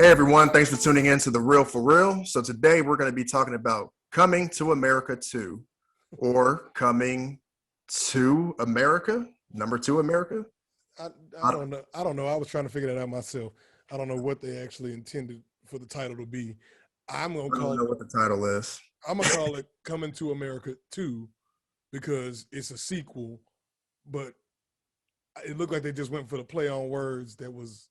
Hey everyone, thanks for tuning in to The Real for Real. So today we're going to be talking about Coming to America 2 or Coming to America, number 2 America. I, I don't know. I don't know. I was trying to figure that out myself. I don't know what they actually intended for the title to be. I'm gonna I don't call know it. what the title is. I'm gonna call it "Coming to America 2" because it's a sequel, but it looked like they just went for the play on words that was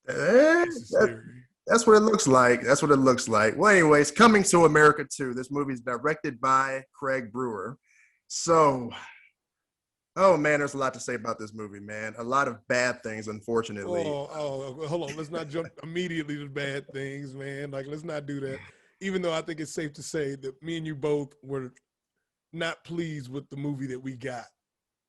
Eh, that, necessary. that's what it looks like. That's what it looks like. Well, anyways, Coming to America 2. This movie is directed by Craig Brewer. So, oh man, there's a lot to say about this movie, man. A lot of bad things, unfortunately. Hold on. Let's not jump immediately to bad things, man. Like, let's not do that. Even though I think it's safe to say that me and you both were not pleased with the movie that we got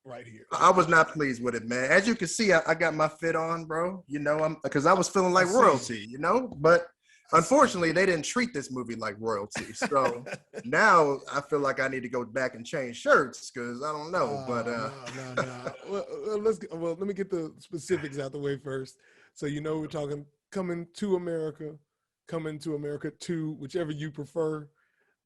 right here. I was not pleased with it, man. As you can see, I got my fit on, bro. You know, I'm because I was feeling like royalty, you know. But unfortunately, they didn't treat this movie like royalty. So now I feel like I need to go back and change shirts because I don't know. But No. Well, let me get the specifics out the way first. So we're talking Coming to America, Coming to America 2, whichever you prefer.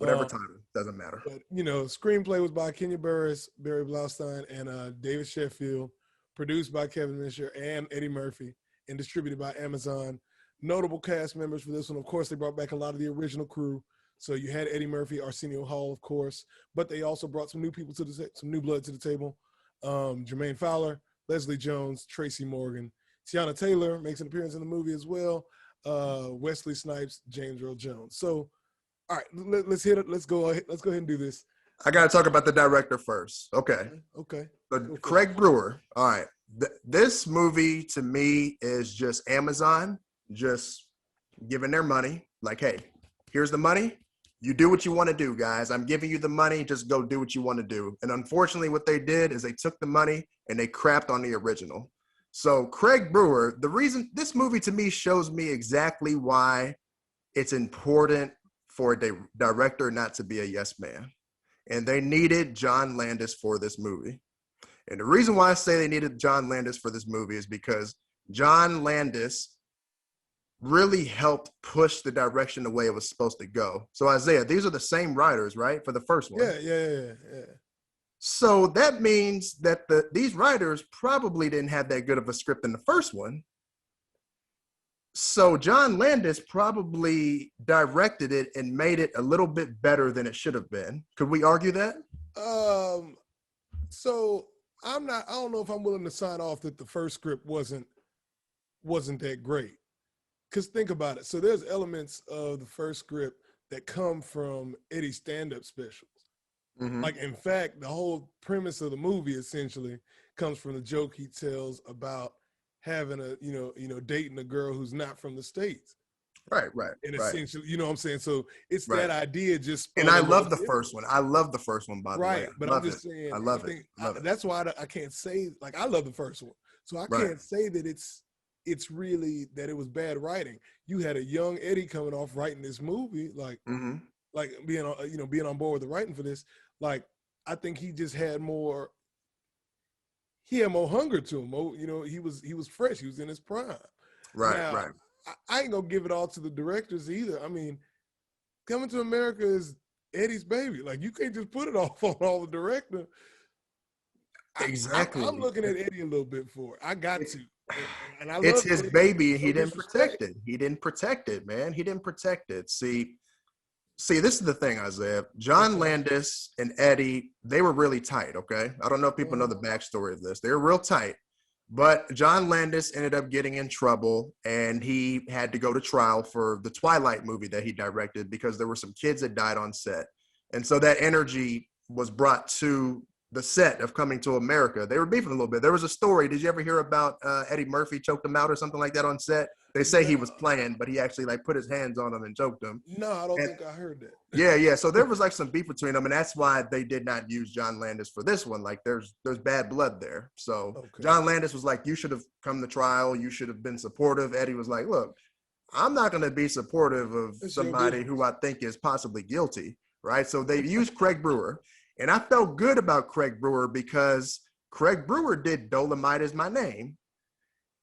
whatever title, doesn't matter. But screenplay was by Kenya Barris, Barry Blaustein, and David Sheffield. Produced by Kevin Misher and Eddie Murphy, and distributed by Amazon. Notable cast members for this one, of course, they brought back a lot of the original crew. So you had Eddie Murphy, Arsenio Hall, of course, but they also brought some new people some new blood to the table. Jermaine Fowler, Leslie Jones, Tracy Morgan, Tiana Taylor makes an appearance in the movie as well. Wesley Snipes, James Earl Jones. So, all right, let's hit it. Let's go ahead and do this. I got to talk about the director first. Okay. But Craig Brewer. All right. This movie to me is just Amazon just giving their money. Like, hey, here's the money. You do what you want to do, guys. I'm giving you the money. Just go do what you want to do. And unfortunately, what they did is they took the money and they crapped on the original. So Craig Brewer, the reason this movie to me shows me exactly why it's important for a director not to be a yes man. And they needed John Landis for this movie. And the reason why I say they needed John Landis for this movie is because John Landis really helped push the direction the way it was supposed to go. So Isaiah, these are the same writers, right? For the first one. Yeah. So that means that these writers probably didn't have that good of a script in the first one. So John Landis probably directed it and made it a little bit better than it should have been. Could we argue that? So I don't know if I'm willing to sign off that the first script wasn't that great. Because think about it. So there's elements of the first script that come from Eddie's stand-up specials. Mm-hmm. Like, in fact, the whole premise of the movie essentially comes from the joke he tells about having dating a girl who's not from the States. Right. And essentially, you know what I'm saying? So it's that idea just. And I love the first one. I love the first one, by the way. Right. But I'm just saying. I love it. That's why I can't say, like, I love the first one. So I can't say that it's really that it was bad writing. You had a young Eddie coming off writing this movie, like, mm-hmm. like being on board with the writing for this. Like, I think he just had more. He had more hunger to him. He was fresh. He was in his prime. Right. I ain't gonna give it all to the directors either. I mean, Coming to America is Eddie's baby. Like, you can't just put it off on all the director. Exactly. I'm looking at Eddie a little bit for it. I got to. And it's his baby, and he didn't protect it. He didn't protect it, man. He didn't protect it. See, this is the thing, Isaiah. John Landis and Eddie, they were really tight, okay? I don't know if people know the backstory of this. They were real tight. But John Landis ended up getting in trouble, and he had to go to trial for the Twilight movie that he directed because there were some kids that died on set. And so that energy was brought to the set of Coming to America. They were beefing a little bit. There was a story. Did you ever hear about Eddie Murphy choked him out or something like that on set? They say he was playing, but he actually put his hands on him and choked him. No, I don't think I heard that. Yeah. So there was some beef between them, and that's why they did not use John Landis for this one. Like, there's bad blood there. So John Landis was like, you should have come to trial. You should have been supportive. Eddie was like, look, I'm not going to be supportive of somebody who I think is possibly guilty, right? So they used Craig Brewer. And I felt good about Craig Brewer because Craig Brewer did Dolomite Is My Name.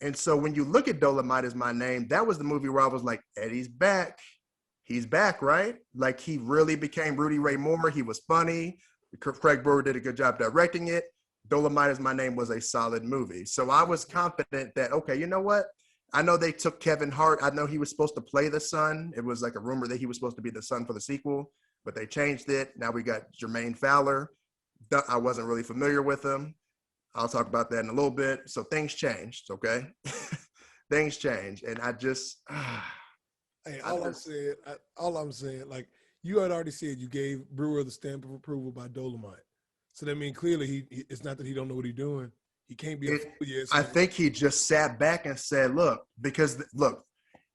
And so when you look at Dolomite Is My Name, that was the movie where I was like, Eddie's back. He's back, right? Like he really became Rudy Ray Moore. He was funny. Craig Brewer did a good job directing it. Dolomite Is My Name was a solid movie. So I was confident that, okay, you know what? I know they took Kevin Hart. I know he was supposed to play the son. It was like a rumor that he was supposed to be the son for the sequel, but they changed it. Now we got Jermaine Fowler. I wasn't really familiar with him. I'll talk about that in a little bit. So things changed, okay? Things changed. And I just... Hey, all I'm saying, like you had already said, you gave Brewer the stamp of approval by Dolomite. So that means clearly it's not that he don't know what he's doing. He can't be a fool yet. I think he just sat back and said, look,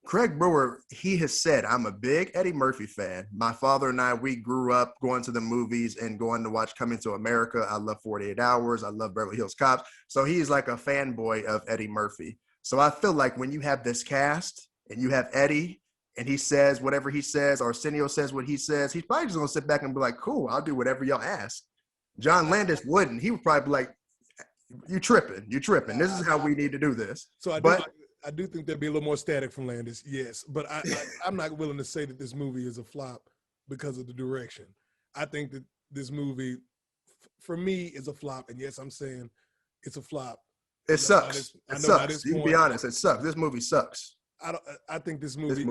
Craig Brewer, he has said, I'm a big Eddie Murphy fan. My father and I, we grew up going to the movies and going to watch Coming to America. I love 48 Hours. I love Beverly Hills Cops. So he's like a fanboy of Eddie Murphy. So I feel like when you have this cast and you have Eddie, and he says whatever he says, or Arsenio says what he says, he's probably just going to sit back and be like, cool, I'll do whatever y'all ask. John Landis wouldn't. He would probably be like, you tripping. This is how we need to do this. So I do think there'd be a little more static from Landis, yes. But I'm not willing to say that this movie is a flop because of the direction. I think that this movie, for me, is a flop. And yes, I'm saying it's a flop. It sucks. It sucks. You can be honest. It sucks. This movie sucks. I think this movie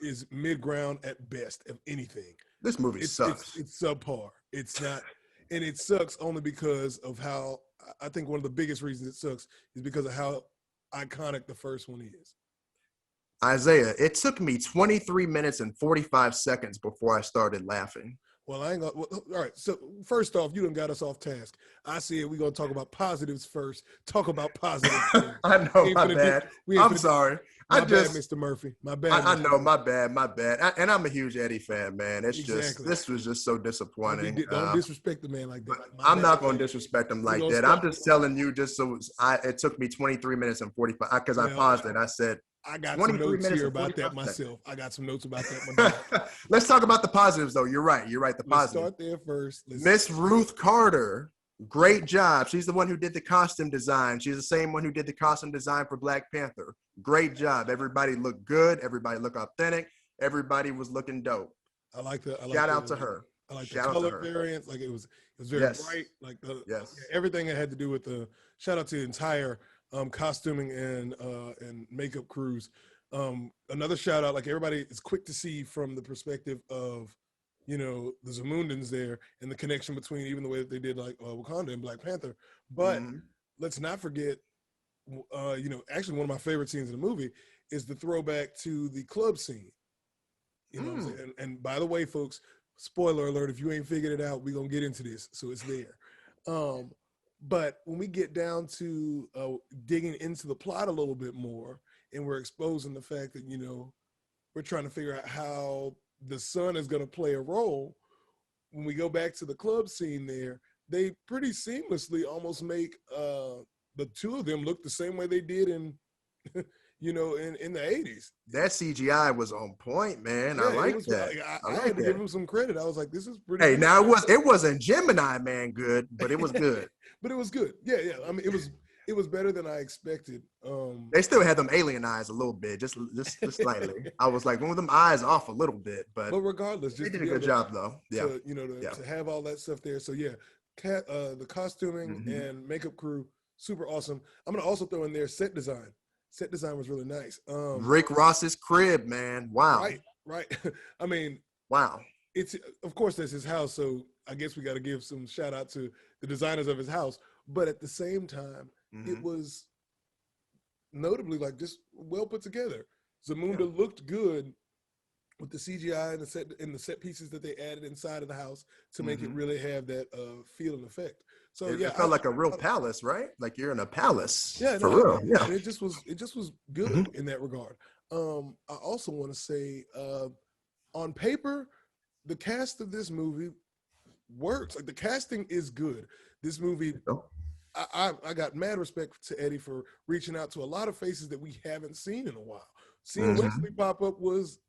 is mid-ground at best, if anything. This movie sucks. It's subpar. It's not, and it sucks only because of how, I think one of the biggest reasons it sucks is because of how iconic the first one is. Isaiah, it took me 23 minutes and 45 seconds before I started laughing. Well, all right. So first off, you done got us off task. I said we're gonna talk about positives first. Talk about positives first. I know, my bad. I'm sorry. My bad, Mr. Murphy. My bad. I know, my bad. And I'm a huge Eddie fan, man. It's just, this was just so disappointing. Don't disrespect the man like that. I'm not going to disrespect him like that. I'm just telling you, just so it took me 23 minutes and 45, because I paused it. I said, I got some notes here about that myself. I got some notes about that. Let's talk about the positives, though. You're right. The Let's positives. Start there first. Miss Ruth Carter, great job. She's the one who did the costume design. She's the same one who did the costume design for Black Panther. Great job. Everybody looked good. Everybody looked authentic. Everybody was looking dope. Shout out to her. I like the color variants. Like it was very bright. Like everything that had to do with the shout out to the entire costuming and makeup crews. Another shout out, like everybody is quick to see from the perspective of, the Zamundans there and the connection between even the way that they did like Wakanda and Black Panther. But let's not forget, actually one of my favorite scenes in the movie is the throwback to the club scene. What I'm saying? And by the way, folks, spoiler alert, if you ain't figured it out, we're going to get into this. So it's there. But when we get down to digging into the plot a little bit more, and we're exposing the fact that, we're trying to figure out how the son is going to play a role, when we go back to the club scene there, they pretty seamlessly almost make the two of them look the same way they did in the 80s. That CGI was on point, man. I like that. I had to give him some credit. I was like, this is pretty good. Hey, now it wasn't Gemini Man good, but it was good. But it was good. Yeah. I mean, it was better than I expected. They still had them alien eyes a little bit, just slightly. I was like, one of them eyes off a little bit, but regardless, they did a good job though. Yeah. To have all that stuff there. So yeah, the costuming and makeup crew, super awesome. I'm gonna also throw in there set design. Set design was really nice. Rick Ross's crib, man. Wow. Right. I mean, wow. It's of course that's his house, so I guess we got to give some shout out to the designers of his house. But at the same time, it was notably like just well put together. Zamunda looked good with the CGI and the set pieces that they added inside of the house to make it really have that feel and effect. So it felt like a real palace, right? Like you're in a palace. Yeah, for real. Yeah, and it just was good in that regard. I also want to say, on paper, the cast of this movie works. Like the casting is good. This movie, I got mad respect to Eddie for reaching out to a lot of faces that we haven't seen in a while. Seeing Wesley pop up was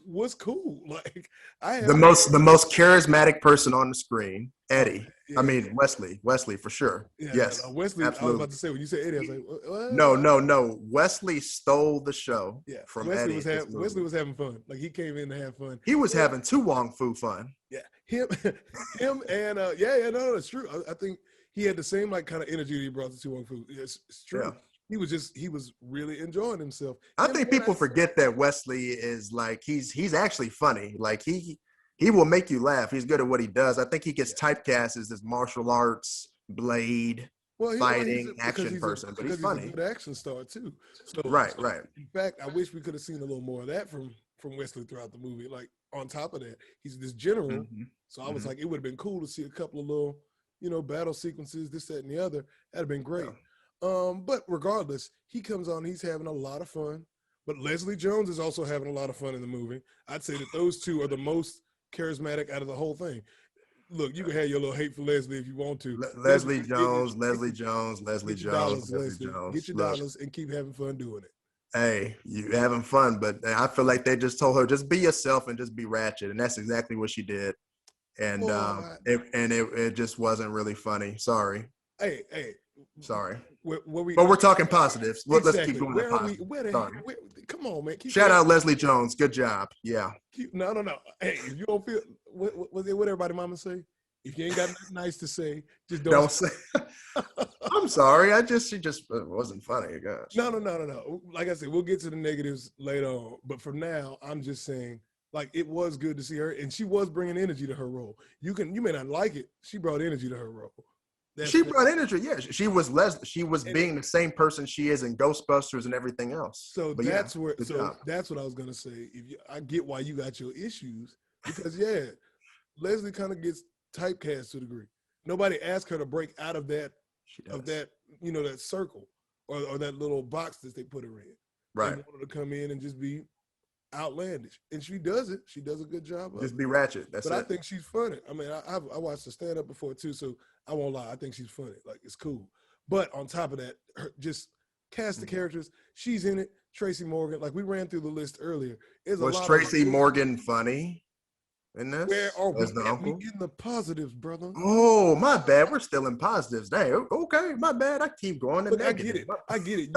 was cool. Like the most charismatic person on the screen, Eddie. Yeah, I mean Wesley for sure. Yeah, yes, no, Wesley. absolutely. I was about to say when you said Eddie, I was like, what? No. Wesley stole the show. Yeah, from Wesley Eddie. Wesley was having fun. Like he came in to have fun. He was having Tu Wong Fu fun. Yeah, him and no, it's true. I think he had the same like kind of energy that he brought to Tu Wong Fu. It's true. Yeah. He was really enjoying himself. I think people forget that Wesley is like he's actually funny. Like he will make you laugh. He's good at what he does. I think he gets typecast as this martial arts blade fighting action person, but he's funny. He's a good action star too. So, right. In fact, I wish we could have seen a little more of that from Wesley throughout the movie. Like on top of that, he's this general. Mm-hmm. So I was like, it would have been cool to see a couple of little, battle sequences, this, that, and the other. That'd have been great. Yeah. But regardless, he comes on, he's having a lot of fun. But Leslie Jones is also having a lot of fun in the movie. I'd say that those two are the most charismatic out of the whole thing. Look, you can have your little hate for Leslie if you want to. Leslie Jones. Get your dollars and keep having fun doing it. Hey, you having fun, but I feel like they just told her, just be yourself and just be ratchet. And that's exactly what she did. And it just wasn't really funny. Sorry. Hey. Sorry. But we're talking positives. Exactly. Let's keep going. Come on, man. Shout out Leslie Jones. Good job. Yeah. No. Hey, if you don't feel what everybody mama say? If you ain't got nothing nice to say, just don't say. I'm sorry. She just wasn't funny. Gosh. No. Like I said, we'll get to the negatives later on. But for now, I'm just saying, like, it was good to see her, and she was bringing energy to her role. You may not like it. She brought energy to her role. She brought energy. Yeah, she was being the same person she is in Ghostbusters and everything else. So that's what I was gonna say. I get why you got your issues because Leslie kind of gets typecast to a degree. Nobody asked her to break out of that that circle or that little box that they put her in. Right. They wanted to come in and just be outlandish, and she does it. She does a good job of it. Just be ratchet. But I think she's funny. I mean, I watched her stand up before too, so I won't lie. I think she's funny. Like, it's cool. But on top of that, just cast the characters. She's in it. Tracy Morgan. Like we ran through the list earlier. Was Tracy Morgan funny in this? Where are we? We in the positives, brother. Oh, my bad. We're still in positives. Dang. Okay, my bad. I keep going to negative. I get it.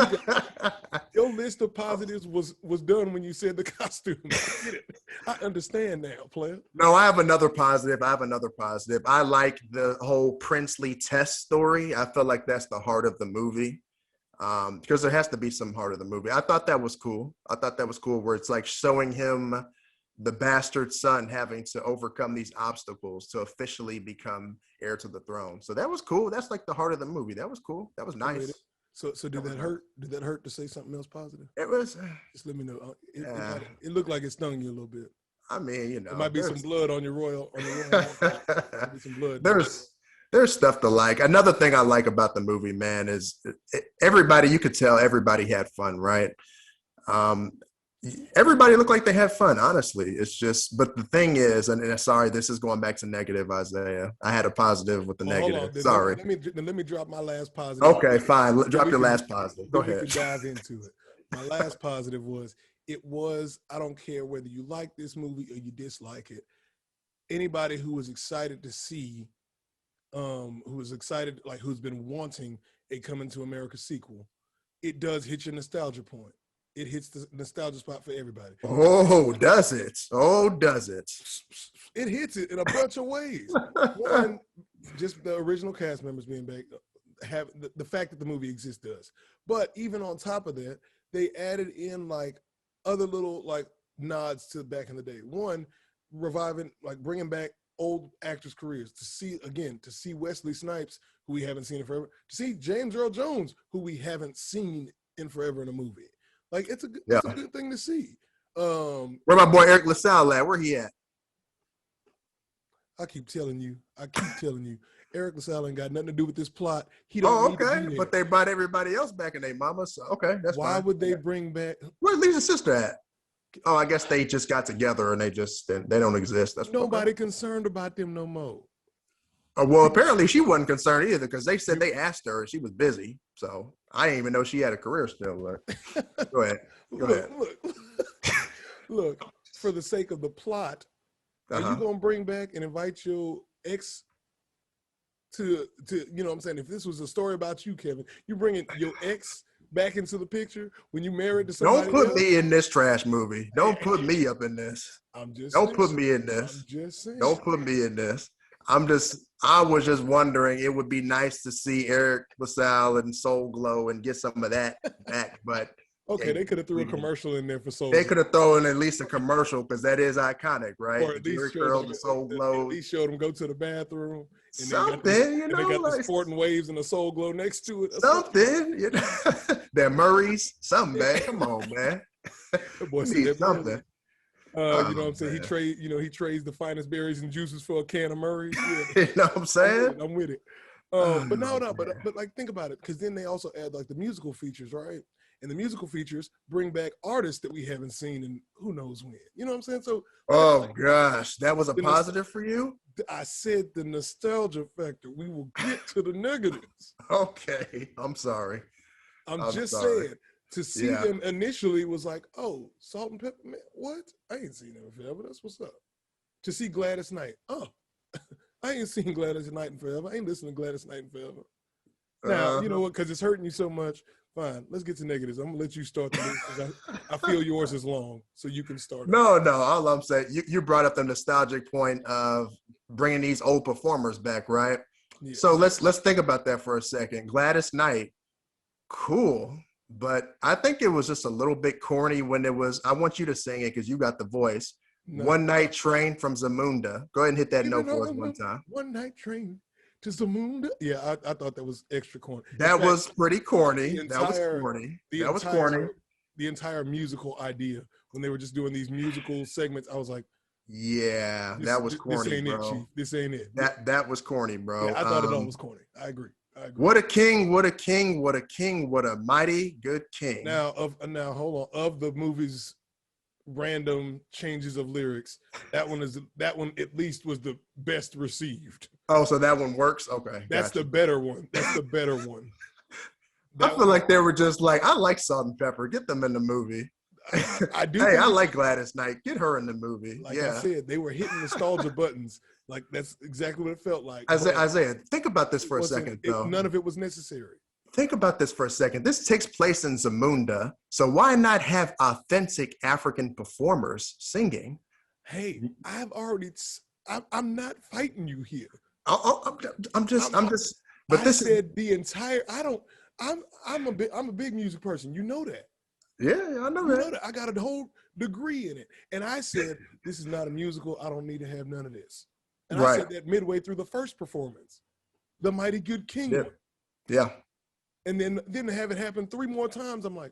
Your list of positives was done when you said the costume. I get it. I understand now, player. No, I have another positive. I like the whole princely test story. I feel like that's the heart of the movie. Because there has to be some heart of the movie. I thought that was cool. Where it's like showing him the bastard son having to overcome these obstacles to officially become heir to the throne. So that was cool. That's like the heart of the movie. That was cool. That was nice. So did that hurt? Did that hurt to say something else positive? It was. Just let me know. It looked like it stung you a little bit. I mean, there might be some blood on your royal. Some blood. There's stuff to like. Another thing I like about the movie, man, is everybody. You could tell everybody had fun, right? Everybody looked like they had fun, honestly. It's just, but the thing is, and sorry, this is going back to negative, Isaiah. I had a positive with the negative. Sorry. Let me drop my last positive. Okay, fine. Drop your last positive. Go ahead. Dive into it. My last positive was, I don't care whether you like this movie or you dislike it. Anybody who was excited to see, who's been wanting a Coming to America sequel, it does hit your nostalgia point. It hits the nostalgia spot for everybody. Oh, does it? It hits it in a bunch of ways. One, just the original cast members being back, have the fact that the movie exists does. But even on top of that, they added in like other little like nods to back in the day. One, reviving, like bringing back old actors' careers to see Wesley Snipes, who we haven't seen in forever, to see James Earl Jones, who we haven't seen in forever in a movie. Like it's a good thing to see. Where my boy Eric LaSalle at? Where he at? I keep telling you, Eric LaSalle ain't got nothing to do with this plot. He don't. Oh, okay. But they brought everybody else back in their mama. So okay, that's why fine. Would they bring back? Where's Lisa's sister at? Oh, I guess they just got together and they don't exist. That's nobody concerned about them no more. Well, apparently she wasn't concerned either because they said they asked her and she was busy. So I didn't even know she had a career still. Go ahead. Look. for the sake of the plot, are you gonna bring back and invite your ex to you know what I'm saying? If this was a story about you, Kevin, you bringing your ex back into the picture when you married to somebody Don't put else? me in this trash movie. Don't put me up in this. Don't put me in this. I'm just saying. Don't put me in this. I was just wondering, it would be nice to see Eric LaSalle and Soul Glow and get some of that back, but okay, they could have threw a commercial in there for Soul. They could have thrown at least a commercial because that is iconic, right? Or at least showed them Soul Glow. At least showed them go to the bathroom. And something, they got the sporting waves and the Soul Glow next to it. Something, you know. They're Murray's. Something, man. Come on, man. Boy, need something. You know what I'm saying? He trades the finest berries and juices for a can of Murray's. Yeah. You know what I'm saying? I'm with it. But like think about it, because then they also add like the musical features, right? And the musical features bring back artists that we haven't seen in who knows when. You know what I'm saying? So gosh, that was a positive for you? I said the nostalgia factor. We will get to the negatives. Okay. I'm sorry. I'm just saying. To see them initially was like, oh, Salt and Pepper, man, what? I ain't seen them in forever. That's what's up. To see Gladys Knight, I ain't seen Gladys Knight in forever. I ain't listening to Gladys Knight in forever. Now, you know what? Because it's hurting you so much. Fine, let's get to negatives. I'm gonna let you start the list because I feel yours is long, so you can start. No. All I'm saying, you brought up the nostalgic point of bringing these old performers back, right? Yeah. So let's think about that for a second. Gladys Knight, cool. But I think it was just a little bit corny when it was, I want you to sing it because you got the voice. No. One Night Train from Zamunda. Go ahead and hit that note for us one time. One Night Train to Zamunda. Yeah, I thought that was extra corny. That was pretty corny. That was corny. The entire musical idea, when they were just doing these musical segments, I was like, yeah, that was corny, this ain't bro. It, Chief. This ain't it. That was corny, bro. Yeah, I thought it all was corny. I agree. What a king, what a king, what a king, what a mighty good king. Now hold on. Of the movie's random changes of lyrics, that one at least was the best received. Oh, so that one works? Okay. That's the better one. That's the better one. I feel like they were just like, I like Salt and Pepper. Get them in the movie. I do. Hey, I like Gladys Knight. Get her in the movie. Like I said, they were hitting nostalgia buttons. Like that's exactly what it felt like. Isaiah, think about this for a second, though. None of it was necessary. Think about this for a second. This takes place in Zamunda, so why not have authentic African performers singing? Hey, I'm not fighting you here. I'm just. But this said the entire. I'm a big music person. You know that. Yeah, I know that. I got a whole degree in it. And I said, this is not a musical. I don't need to have none of this. And I said that midway through the first performance, the Mighty Good King one. Yeah. And then to have it happen 3 more times, I'm like.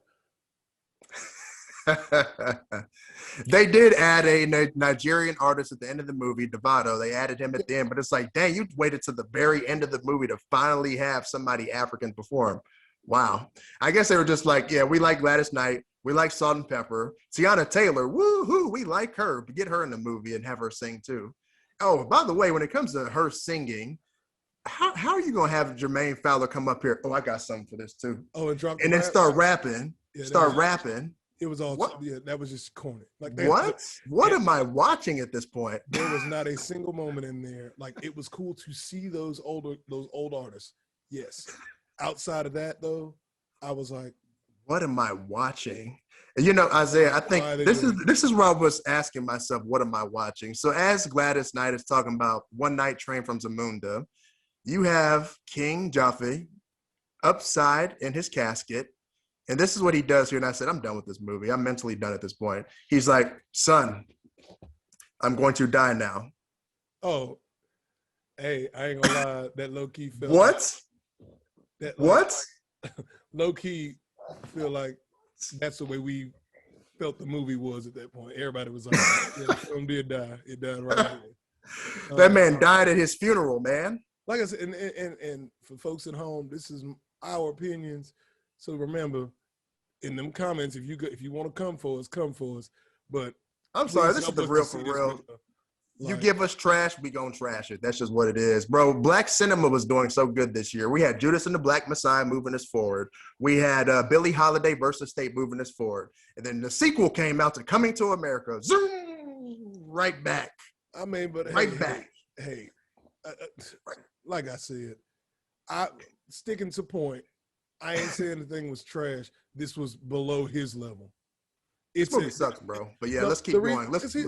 They did add a Nigerian artist at the end of the movie, Devado. They added him at the end, but it's like, dang, you waited to the very end of the movie to finally have somebody African perform. Wow. I guess they were just like, yeah, we like Gladys Knight. We like Salt and Pepper. Tiana Taylor, woo-hoo, we like her. Get her in the movie and have her sing too. Oh, by the way, when it comes to her singing, how are you going to have Jermaine Fowler come up here? Oh, I got something for this too. Oh, and then start rapping. Rapping. It was all, that was just corny. Like What am I watching at this point? There was not a single moment in there. Like, it was cool to see those old artists. Yes. Outside of that, though, I was like, what am I watching? And you know, Isaiah, I think this is where I was asking myself, what am I watching? So as Gladys Knight is talking about One Night Train from Zamunda, you have King Jaffe upside in his casket. And this is what he does here. And I said, I'm done with this movie. I'm mentally done at this point. He's like, son, I'm going to die now. Oh, hey, I ain't gonna lie. That low-key felt What? Low-key feel like that's the way we felt the movie was at that point. Everybody was like, yeah, the film did die. It died right away. That man died at his funeral, man. Like I said, and for folks at home, this is our opinions. So remember, in them comments, if you want to come for us. But I'm sorry, this is the real for real. You give us trash, we gonna trash it. That's just what it is, bro. Black cinema was doing so good this year. We had Judas and the Black Messiah moving us forward. We had Billie Holiday versus State moving us forward. And then the sequel came out to Coming to America. Zoom! right back. I mean, but right back. Hey, like I said, sticking to point. I ain't saying the thing was trash. This was below his level. This movie sucks, bro. But yeah, let's keep going. Let's keep.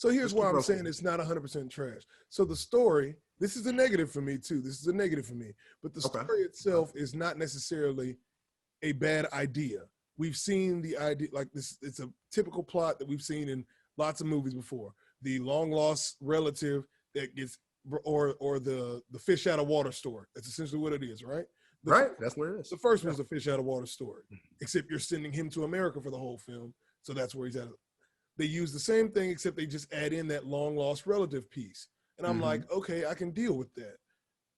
Here's why I'm saying it's not 100% trash. So the story, this is a negative for me too. This is a negative for me. But the story itself is not necessarily a bad idea. We've seen the idea like this. It's a typical plot that we've seen in lots of movies before. The long lost relative that gets, or the fish out of water story. That's essentially what it is, right? That's what it is. The first one's a fish out of water story, except you're sending him to America for the whole film. So that's where he's at. They use the same thing, except they just add in that long lost relative piece. And I'm like, okay, I can deal with that.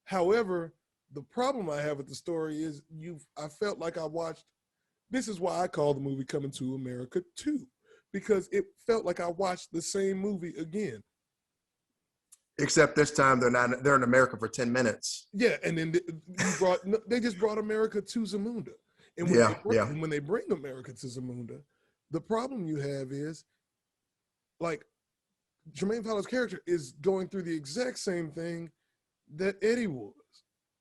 However, the problem I have with the story is I felt like I watched, this is why I call the movie Coming to America 2, because it felt like I watched the same movie again. Except this time they're in America for 10 minutes. Yeah, and then they just brought America to Zamunda. And when they bring America to Zamunda, the problem you have is, like, Jermaine Fowler's character is going through the exact same thing that Eddie was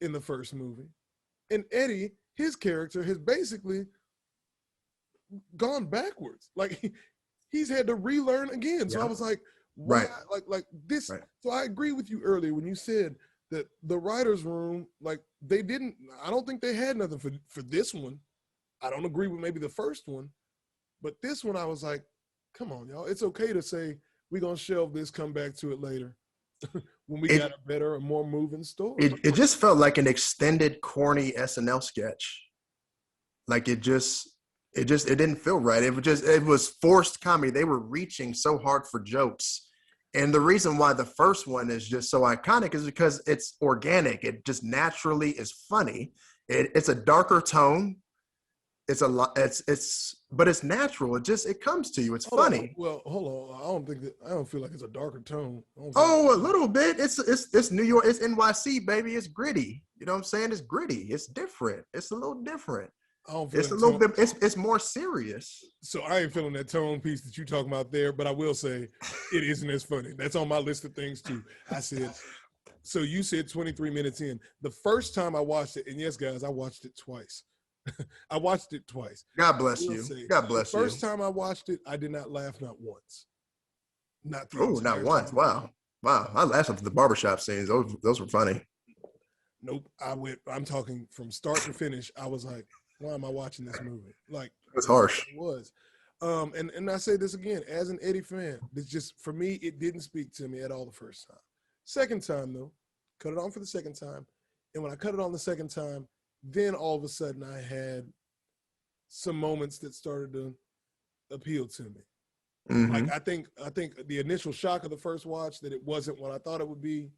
in the first movie. And Eddie, his character, has basically gone backwards. Like, he's had to relearn again. So I was like, why? Like this. Right. So I agree with you earlier when you said that the writer's room, like, I don't think they had nothing for this one. I don't agree with maybe the first one, but this one I was like, come on, y'all. It's okay to say we're going to shelve this, come back to it later when we got a better and more moving story. It just felt like an extended, corny SNL sketch. Like it didn't feel right. It was forced comedy. They were reaching so hard for jokes. And the reason why the first one is just so iconic is because it's organic. It just naturally is funny. It's a darker tone. But it's natural. It comes to you. It's funny. Well, hold on. I don't feel like it's a darker tone. A little bit. It's New York. It's NYC, baby. It's gritty. You know what I'm saying? It's gritty. It's different. It's a little different. It's a little bit. It's more serious. So I ain't feeling that tone piece that you talking about there, but I will say it isn't as funny. That's on my list of things too. I said. So you said 23 minutes in. The first time I watched it, and yes, guys, I watched it twice. I watched it twice. God bless you. God bless you. The first time I watched it, I did not laugh not once. Not once. Wow. I laughed at the barbershop scenes. Those were funny. Nope. I'm talking from start to finish. I was like, why am I watching this movie? Like, it was harsh. It was. And I say this again, as an Eddie fan, it's just, for me, it didn't speak to me at all the first time. Second time, though, cut it on for the second time. And when I cut it on the second time, then all of a sudden I had some moments that started to appeal to me. Like I think the initial shock of the first watch, that it wasn't what I thought it would be,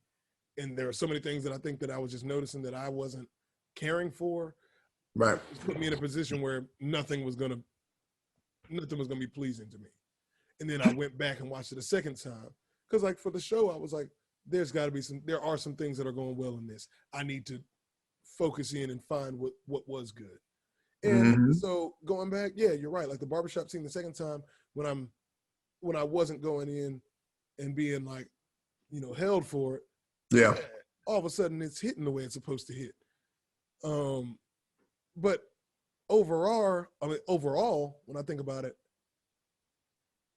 and there are so many things that I think that I was just noticing that I wasn't caring for. Right. It put me in a position where nothing was gonna be pleasing to me. And then I went back and watched it a second time. Because, like, for the show, I was like, there are some things that are going well in this. I need to focus in and find what was good. And so going back, yeah, you're right. Like the barbershop scene the second time, when I wasn't going in and being like, held for it. Yeah. All of a sudden it's hitting the way it's supposed to hit. But overall, when I think about it,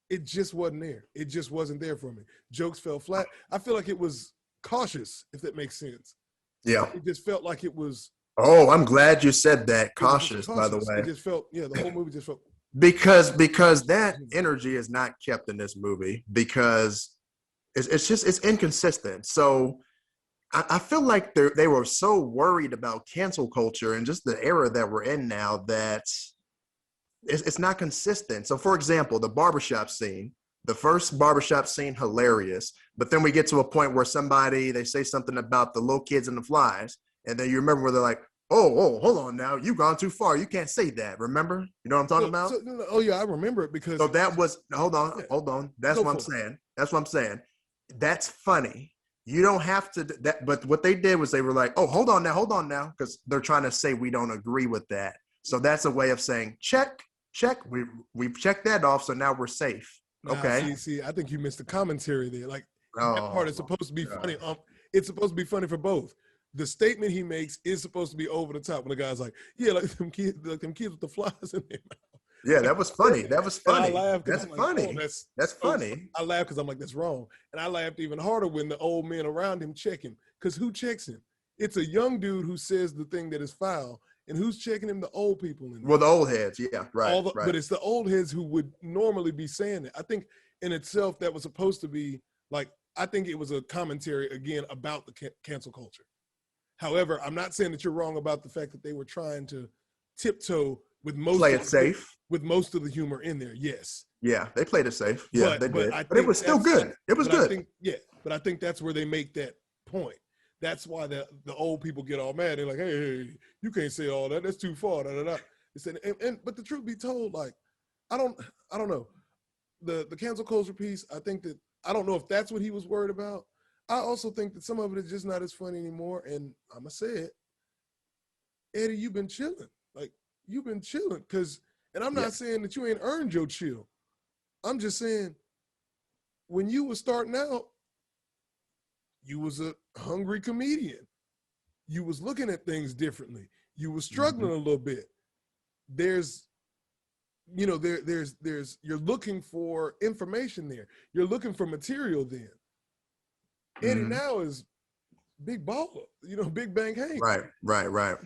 it just wasn't there. It just wasn't there for me. Jokes fell flat. I feel like it was cautious, if that makes sense. Yeah. It just felt like it was. Oh, I'm glad you said that. Cautious, by the way. It just felt, the whole movie just felt. Because that energy is not kept in this movie, because it's inconsistent. So I feel like they were so worried about cancel culture and just the era that we're in now that it's not consistent. So, for example, the barbershop scene, the first barbershop scene, hilarious. But then we get to a point where they say something about the little kids and the flies. And then you remember where they're like, oh, hold on now. You've gone too far. You can't say that. Remember? You know what I'm talking about? I remember it because. So that was, hold on. That's what I'm saying. That's funny. You don't have to, but what they did was they were like, oh, hold on now. Because they're trying to say we don't agree with that. So that's a way of saying, check. We've checked that off. So now we're safe. Okay. See, I think you missed the commentary there. Like that part is Oh, supposed to be God. funny. It's supposed to be funny for both. The statement he makes is supposed to be over the top when the guy's like, "Yeah, like them kids with the flies in their mouth." Yeah, that was funny. That was And I funny. laughed because That's I'm like, funny. "Oh, That's funny. I laughed because I'm like, "That's wrong." And I laughed even harder when the old men around him check him. Because who checks him? It's a young dude who says the thing that is foul, and who's checking him? The old people in there. Well, the old heads. Yeah, right, right. But it's the old heads who would normally be saying it. I think in itself that was supposed to be like, I think it was a commentary again about the cancel culture. However, I'm not saying that you're wrong about the fact that they were trying to tiptoe with most Play it safe. with most of the humor in there. Yes. Yeah, they played it safe. Yeah, they did. But it was still that's- good. It was good. But I think that's where they make that point. That's why the old people get all mad. They're like, hey, you can't say all that. That's too far. Da, da, da. They said, but the truth be told, like, I don't know. The cancel culture piece, I think that, I don't know if that's what he was worried about. I also think that some of it is just not as funny anymore. And I'm going to say it, Eddie, you've been chilling. Like, you've been chilling. And I'm not saying that you ain't earned your chill. I'm just saying, when you were starting out, you was a hungry comedian. You was looking at things differently. You was struggling a little bit. There's you're looking for information there. You're looking for material then. Eddie now is big baller, Big Bang Hank. Right.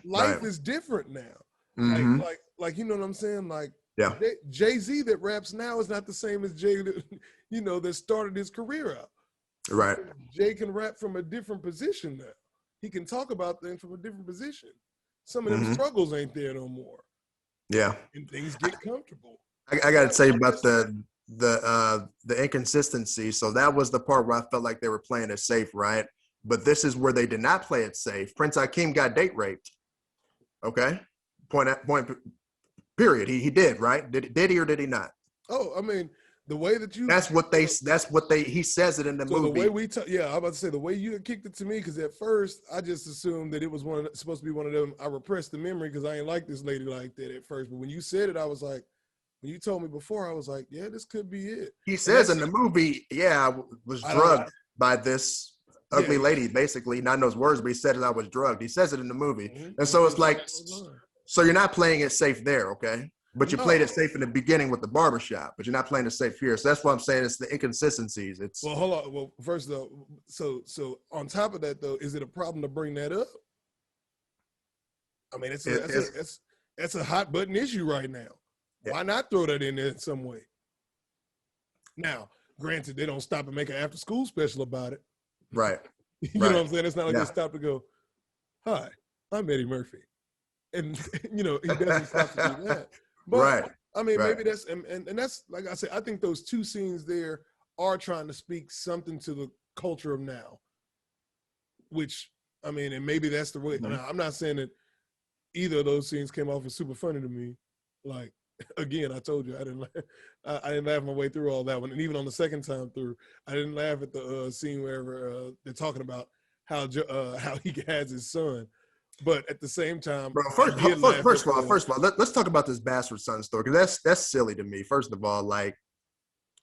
Life is different now. Like you know what I'm saying? Like, yeah. Jay-Z that raps now is not the same as Jay that, that started his career out. Right. Jay can rap from a different position now. He can talk about things from a different position. Some of them struggles ain't there no more. Yeah. And things get comfortable. I got to say about the inconsistency. So that was the part where I felt like they were playing it safe, right? But this is where they did not play it safe. Prince Hakeem got date raped. Okay. Point. Period. He did, right? Did he or did he not? Oh, I mean, the way that you. That's what he says it in the movie. The way we I'm about to say the way you kicked it to me, because at first I just assumed that it was supposed to be one of them. I repressed the memory because I ain't like this lady like that at first. But when you said it, I was like, when you told me before, I was like, yeah, this could be it. He says in the movie, I was drugged by this ugly lady, basically. Not in those words, but he said that I was drugged. He says it in the movie. And so it's like, so you're not playing it safe there, okay? But you played it safe in the beginning with the barbershop, but you're not playing it safe here. So that's what I'm saying. It's the inconsistencies. Well, hold on. Well, first though, so on top of that though, is it a problem to bring that up? I mean, that's a hot button issue right now. Yeah. Why not throw that in there in some way? Now, granted, they don't stop and make an after school special about it. Right. You know what I'm saying? It's not like they stop to go, hi, I'm Eddie Murphy. And, he doesn't stop to do that. But, I mean, maybe that's, and that's, like I said, I think those two scenes there are trying to speak something to the culture of now, which, I mean, and maybe that's the way. Now, I'm not saying that either of those scenes came off as super funny to me. Like, again, I told you, I didn't laugh my way through all that one. And even on the second time through, I didn't laugh at the scene where they're talking about how he has his son. But at the same time, bro, first of all, let's talk about this bastard son story, because that's silly to me. First of all, like,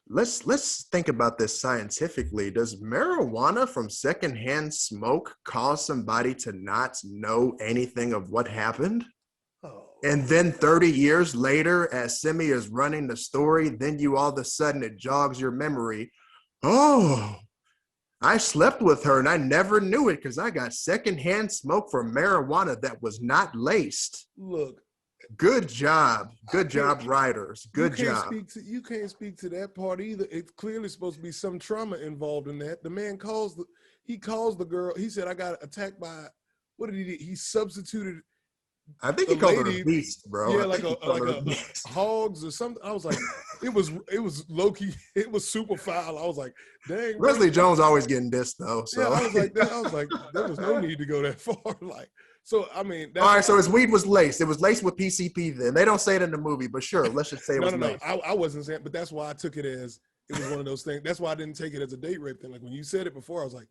let's think about this scientifically. Does marijuana from secondhand smoke cause somebody to not know anything of what happened? And then 30 years later, as Simi is running the story, then you all of a sudden it jogs your memory. Oh, I slept with her and I never knew it because I got secondhand smoke from marijuana that was not laced. Look. Good job. Good job, writers. Good job. You can't speak to that part either. It's clearly supposed to be some trauma involved in that. The man calls the girl. He said, I got attacked by, what did he do? He substituted. I think he called her a beast, bro. Yeah, like a hogs or something. I was like, it was low key. It was super foul. I was like, dang. Leslie Jones always getting dissed though. So yeah, I was like, there was no need to go that far. Like, so I mean. All right, so his weed was laced. It was laced with PCP. Then they don't say it in the movie, but sure, let's just say it was laced. I wasn't saying, but that's why I took it as it was one of those things. That's why I didn't take it as a date rape thing. Like when you said it before, I was like.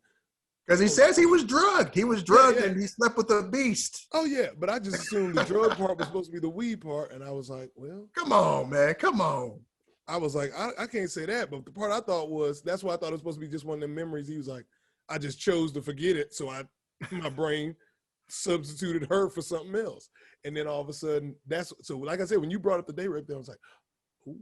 Because he says he was drugged. He was drugged and he slept with a beast. Oh, yeah. But I just assumed the drug part was supposed to be the weed part. And I was like, well. Come on, man. Come on. I was like, I can't say that. But the part I thought was, that's why I thought it was supposed to be just one of them memories. He was like, I just chose to forget it. So my brain substituted her for something else. And then all of a sudden, so like I said, when you brought up the day right there, I was like, ooh,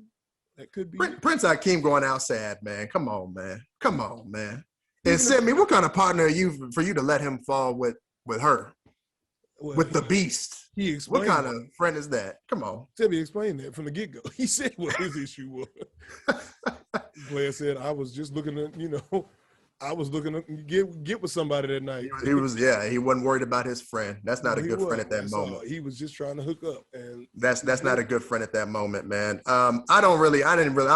that could be Prince Akeem going out sad, man. Come on, man. And Sammy, what kind of partner are you for you to let him fall with her? Well, with the beast. He explained. What kind of friend is that? Come on. Sebby explained that from the get-go. He said what his issue was. Blair said, I was just looking to, I was looking to get with somebody that night. He wasn't worried about his friend. That's not a good friend at that moment. He was just trying to hook up. And that's not a good friend at that moment, man. I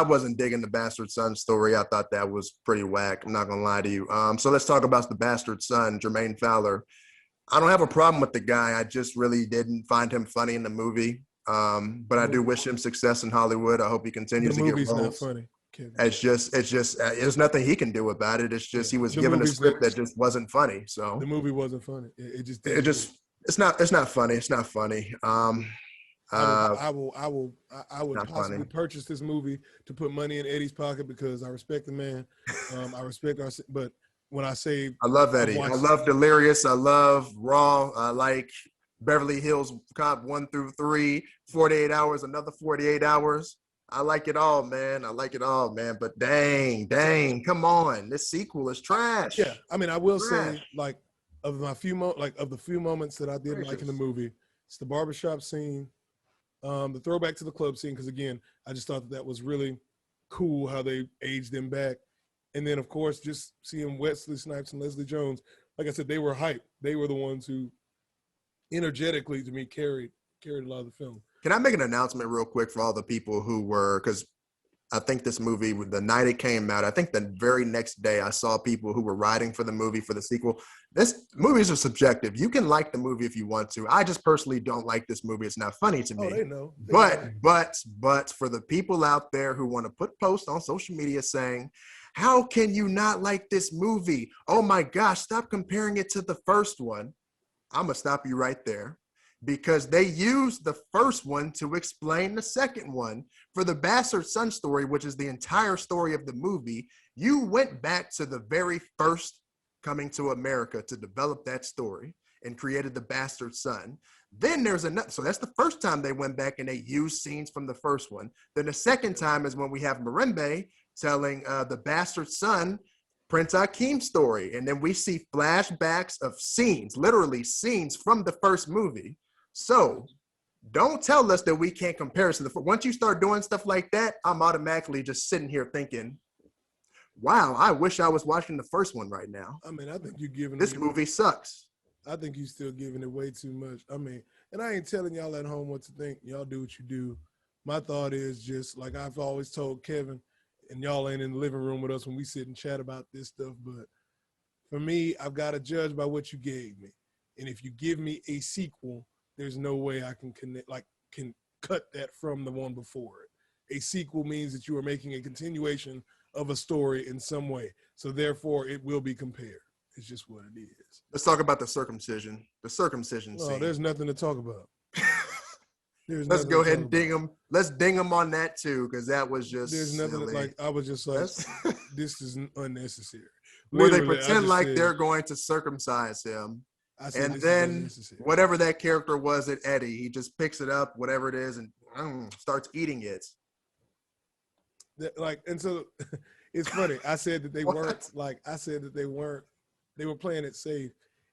wasn't digging the bastard son story. I thought that was pretty whack. I'm not gonna lie to you. So let's talk about the bastard son, Jermaine Fowler. I don't have a problem with the guy. I just really didn't find him funny in the movie. But I do wish him success in Hollywood. I hope he continues to get roles. The movie's not funny. It's just there's nothing he can do about it. It's just he was given a script that just wasn't funny. So the movie wasn't funny. It's not funny. It's not funny. I would possibly purchase this movie to put money in Eddie's pocket because I respect the man. I respect but when I say I love Eddie, I love Delirious, I love Raw, I like Beverly Hills Cop 1 through 3, 48 Hours, another 48 Hours. I like it all, man. But dang, come on, this sequel is trash. Yeah, I mean, I will say, like, of the few moments that I did like in the movie, it's the barbershop scene, the throwback to the club scene, because again, I just thought that was really cool how they aged them back. And then, of course, just seeing Wesley Snipes and Leslie Jones, like I said, they were hype. They were the ones who, energetically, to me, carried a lot of the film. Can I make an announcement real quick for all the people who were, because I think this movie, the night it came out, I think the very next day I saw people who were writing for the movie, for the sequel. Movies are subjective. You can like the movie if you want to. I just personally don't like this movie. It's not funny to me. Oh, they know. But for the people out there who want to put posts on social media saying, how can you not like this movie? Oh my gosh, stop comparing it to the first one. I'm going to stop you right there. Because they used the first one to explain the second one. For the bastard son story, which is the entire story of the movie, you went back to the very first Coming to America to develop that story and created the bastard son. Then there's another, so that's the first time they went back and they used scenes from the first one. Then the second time is when we have Marimbe telling the bastard son Prince Akeem story. And then we see flashbacks of scenes, literally scenes from the first movie. So don't tell us that we can't compare it to once you start doing stuff like that, I'm automatically just sitting here thinking, wow, I wish I was watching the first one right now. I mean, I think you're giving this movie sucks. I think you're still giving it way too much. I mean, and I ain't telling y'all at home what to think. Y'all do what you do. My thought is just like I've always told Kevin, and y'all ain't in the living room with us when we sit and chat about this stuff, but for me, I've got to judge by what you gave me. And if you give me a sequel, there's no way I can can cut that from the one before it. A sequel means that you are making a continuation of a story in some way. So therefore, it will be compared. It's just what it is. Let's talk about the circumcision. The circumcision scene. There's nothing to talk about. Let's go ahead and ding them. Let's ding them on that too, because that was just. There's nothing I was just like, this is unnecessary. Where they pretend like they're going to circumcise him. And then whatever that character was at Eddie, he just picks it up, whatever it is, and starts eating it. And so it's funny. I said that they weren't they were playing it safe.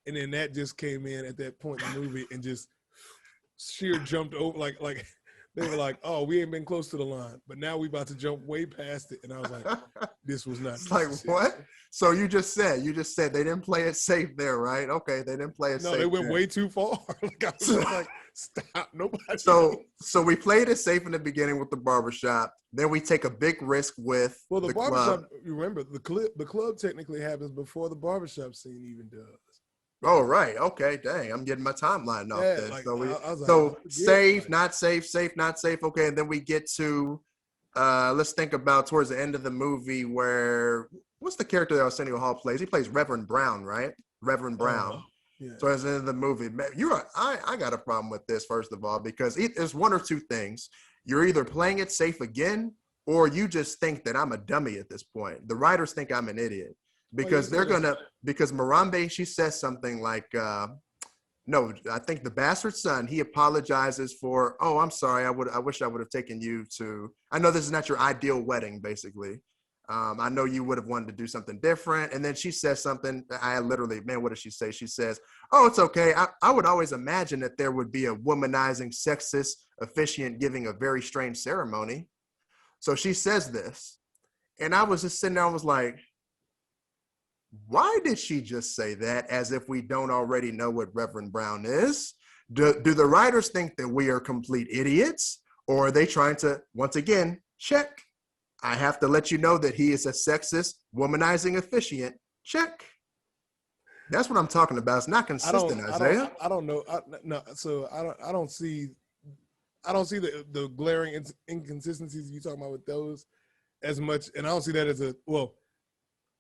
And then that just came in at that point in the movie and just sheer jumped over like they were like, oh, we ain't been close to the line, but now we about to jump way past it. And I was like, this was not. It's like, what? So you just said they didn't play it safe there, right? Okay, they didn't play it safe. No, they went way too far. Like I was just like, stop, nobody. So we played it safe in the beginning with the barbershop. Then we take a big risk with the barbershop. Club. Remember, the club technically happens before the barbershop scene even does. Oh, right. Okay, dang. I'm getting my timeline off there. Like, safe, not safe, safe, not safe. Okay, and then we get to, let's think about towards the end of the movie where, what's the character that Arsenio Hall plays? He plays Reverend Brown, right? Reverend Brown. Yeah. So at the end of the movie, I got a problem with this, first of all, because there's one or two things. You're either playing it safe again or you just think that I'm a dummy at this point. The writers think I'm an idiot because because Morambe, she says something like, no, I think the bastard son, he apologizes for, oh, I'm sorry. I wish I would have taken you to, I know this is not your ideal wedding, basically. I know you would have wanted to do something different. And then she says something, what does she say? She says, oh, it's okay. I would always imagine that there would be a womanizing, sexist officiant giving a very strange ceremony. So she says this. And I was just sitting there, I was like, why did she just say that as if we don't already know what Reverend Brown is? Do the writers think that we are complete idiots? Or are they trying to, once again, check? I have to let you know that he is a sexist, womanizing officiant. Check. That's what I'm talking about. It's not consistent, Isaiah. I don't know. I don't see the glaring inconsistencies you talking about with those as much. And I don't see that as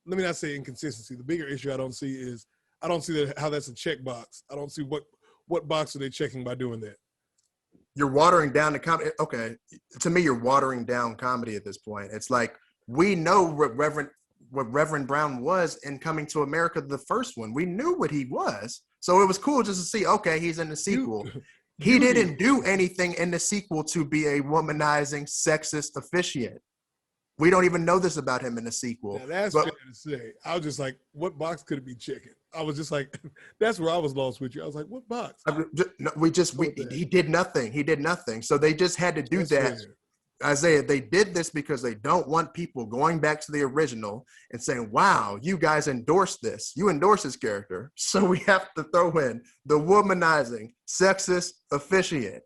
let me not say inconsistency. The bigger issue I don't see is how that's a checkbox. I don't see what box are they checking by doing that. You're watering down the comedy. Okay, to me, you're watering down comedy at this point. It's like we know what Reverend Brown was in Coming to America, the first one. We knew what he was, so it was cool just to see. Okay, he's in the sequel. He didn't do anything in the sequel to be a womanizing, sexist officiant. We don't even know this about him in the sequel. Now that's fair to say. I was just like, what box could it be checking? I was just like, that's where I was lost with you. I was like, what box? He did nothing. He did nothing. So they just had to do that. Fair. Isaiah, they did this because they don't want people going back to the original and saying, wow, you guys endorsed this. You endorsed this character. So we have to throw in the womanizing, sexist officiant.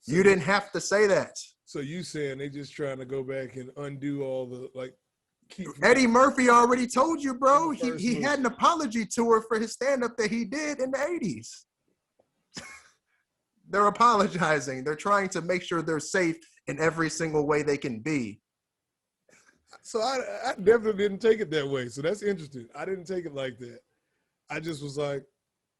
You didn't have to say that. So you saying they just trying to go back and undo all the Eddie Murphy already told you, bro. He had an apology tour for his stand-up that he did in the 80s. They're apologizing. They're trying to make sure they're safe in every single way they can be. So I definitely didn't take it that way. So that's interesting. I didn't take it like that. I just was like,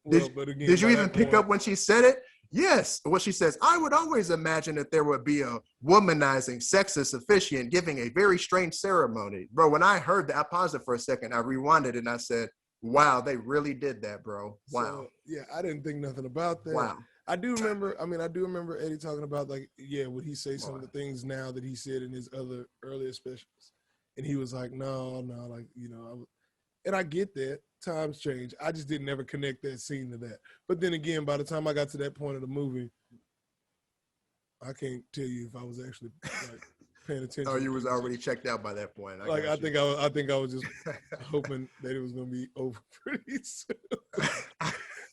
did you even pick up when she said it? Yes, what she says, I would always imagine that there would be a womanizing, sexist officiant giving a very strange ceremony. Bro, when I heard that, I paused it for a second. I rewinded and I said, wow, they really did that, bro. Wow. So, yeah, I didn't think nothing about that. Wow. I do remember Eddie talking about would he say some of the things now that he said in his other earlier specials? And he was like, no, and I get that. Times change. I just didn't ever connect that scene to that. But then again, by the time I got to that point of the movie, I can't tell you if I was actually paying attention. Oh, you was already checked out by that point. I think I was just hoping that it was gonna be over pretty soon.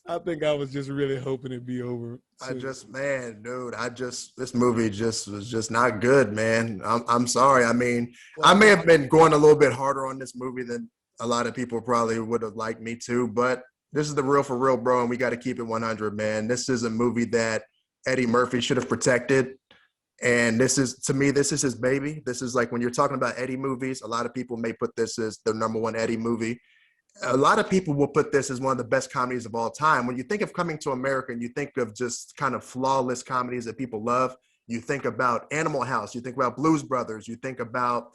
I think I was just really hoping it'd be over soon. This movie was just not good, man. I'm sorry. I mean, I may have been going a little bit harder on this movie than a lot of people probably would have liked me to, but this is the real for real, bro, and we got to keep it 100, man. This is a movie that Eddie Murphy should have protected, and this is his baby. This is like when you're talking about Eddie movies, a lot of people may put this as the number one Eddie movie. A lot of people will put this as one of the best comedies of all time. When you think of Coming to America and you think of just kind of flawless comedies that people love, you think about Animal House, you think about Blues Brothers, you think about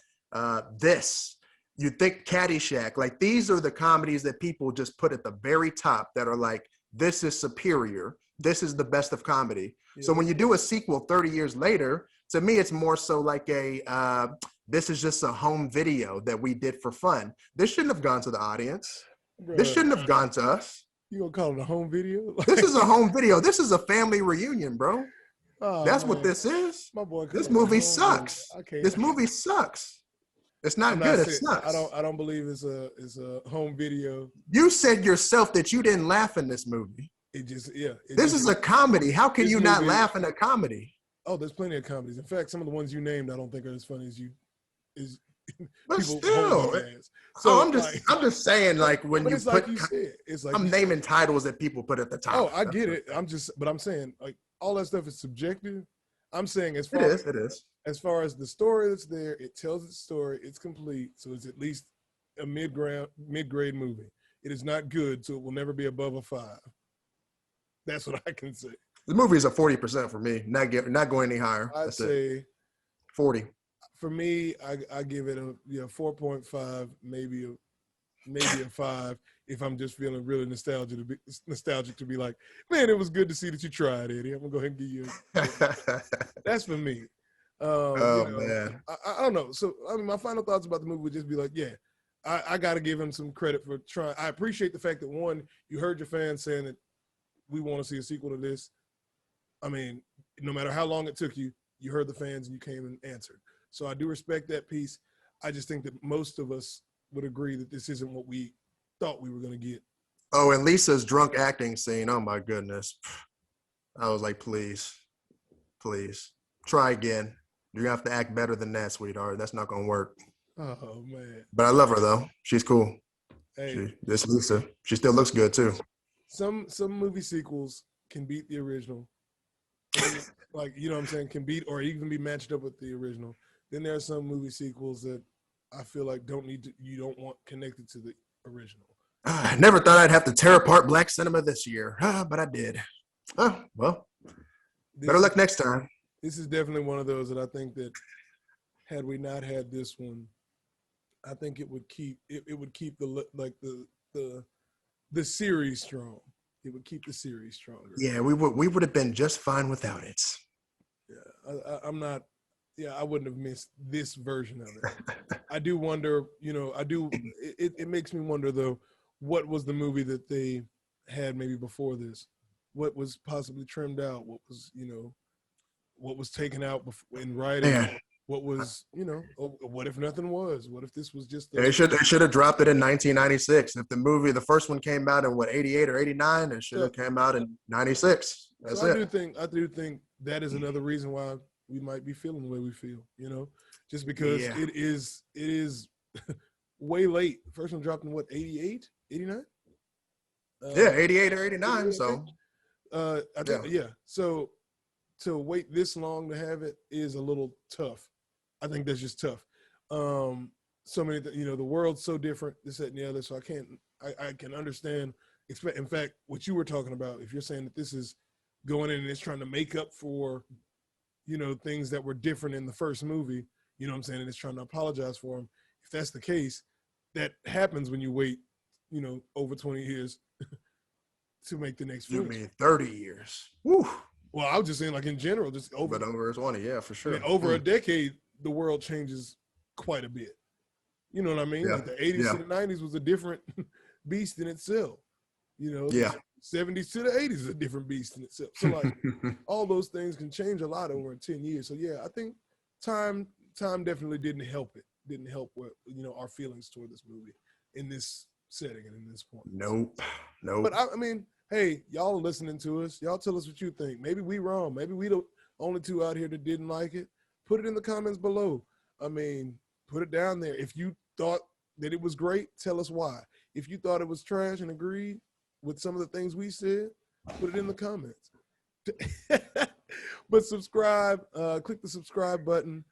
this. You think Caddyshack, like these are the comedies that people just put at the very top that are like, this is superior. This is the best of comedy. Yeah. So when you do a sequel 30 years later, to me, it's more so like this is just a home video that we did for fun. This shouldn't have gone to the audience. Bruh. This shouldn't have gone to us. You gonna call it a home video? This is a home video. This is a family reunion, bro. Oh, that's what this is. My boy, this movie sucks. This movie sucks. It's not good. It sucks. I don't believe it's a home video. You said yourself that you didn't laugh in this movie. This is a comedy. How can you not laugh in a comedy? Oh, there's plenty of comedies. In fact, some of the ones you named, I don't think are as funny as you. But still, so I'm just saying, like when you put, I'm naming titles that people put at the top. Oh, I get it. I'm saying like all that stuff is subjective. I'm saying it is. As far as the story that's there, it tells its story. It's complete, so it's at least a mid-grade movie. It is not good, so it will never be above a 5. That's what I can say. The movie is a 40% for me. Not going any higher. I'd say 40. For me, I give it a 4.5, maybe a 5 if I'm just feeling really nostalgic to be like, man, it was good to see that you tried, Eddie. I'm gonna go ahead and give you. That's for me. Man, I don't know. So I mean, my final thoughts about the movie would just be like, yeah, I got to give him some credit for trying. I appreciate the fact that one, you heard your fans saying that we want to see a sequel to this. I mean, no matter how long it took you, you heard the fans and you came and answered. So I do respect that piece. I just think that most of us would agree that this isn't what we thought we were going to get. Oh, and Lisa's drunk acting scene. Oh my goodness. I was like, please, try again. You're gonna have to act better than that, sweetheart. That's not gonna work. Oh man. But I love her though. She's cool. Hey, this Lisa. She still looks good too. Some movie sequels can beat the original. Like, you know what I'm saying, can beat or even be matched up with the original. Then there are some movie sequels that I feel like you don't want connected to the original. I never thought I'd have to tear apart black cinema this year, but I did. Oh, well, better luck next time. This is definitely one of those that I think that had we not had this one, I think it would keep the series strong. It would keep the series stronger. Yeah, we would have been just fine without it. Yeah, I wouldn't have missed this version of it. I do wonder, it makes me wonder though, what was the movie that they had maybe before this? What was possibly trimmed out? What was taken out in writing? Yeah. What was, what if nothing was? What if this was just They should have dropped it in 1996. If the first one came out in 88 or 89, it should have came out in 96. That's so it. I do think that is another reason why we might be feeling the way we feel, just because it is way late. The first one dropped in 88, 89? Yeah, 88 or 89. So, I think, yeah. So to wait this long to have it is a little tough. I think that's just tough. So many, the world's so different, this, that, and the other. So I can understand. In fact, what you were talking about, if you're saying that this is going in and it's trying to make up for, things that were different in the first movie, you know what I'm saying? And it's trying to apologize for them. If that's the case, that happens when you wait, over 20 years to make the next film. You mean 30 years. Woo. Well, I was just saying, like, in general, just over 20, yeah, for sure. I mean, over a decade, the world changes quite a bit. You know what I mean? Yeah. Like the 80s to the 90s was a different beast in itself. Yeah. The 70s to the 80s is a different beast in itself. So, like, all those things can change a lot over 10 years. So, yeah, I think time definitely didn't help it. Didn't help what, our feelings toward this movie in this setting and in this point. Nope. But, I mean, hey, y'all are listening to us. Y'all tell us what you think. Maybe we wrong. Maybe we the only two out here that didn't like it. Put it in the comments below. I mean, put it down there. If you thought that it was great, tell us why. If you thought it was trash and agreed with some of the things we said, put it in the comments. But subscribe, click the subscribe button,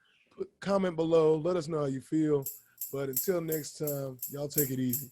comment below, let us know how you feel. But until next time, y'all take it easy.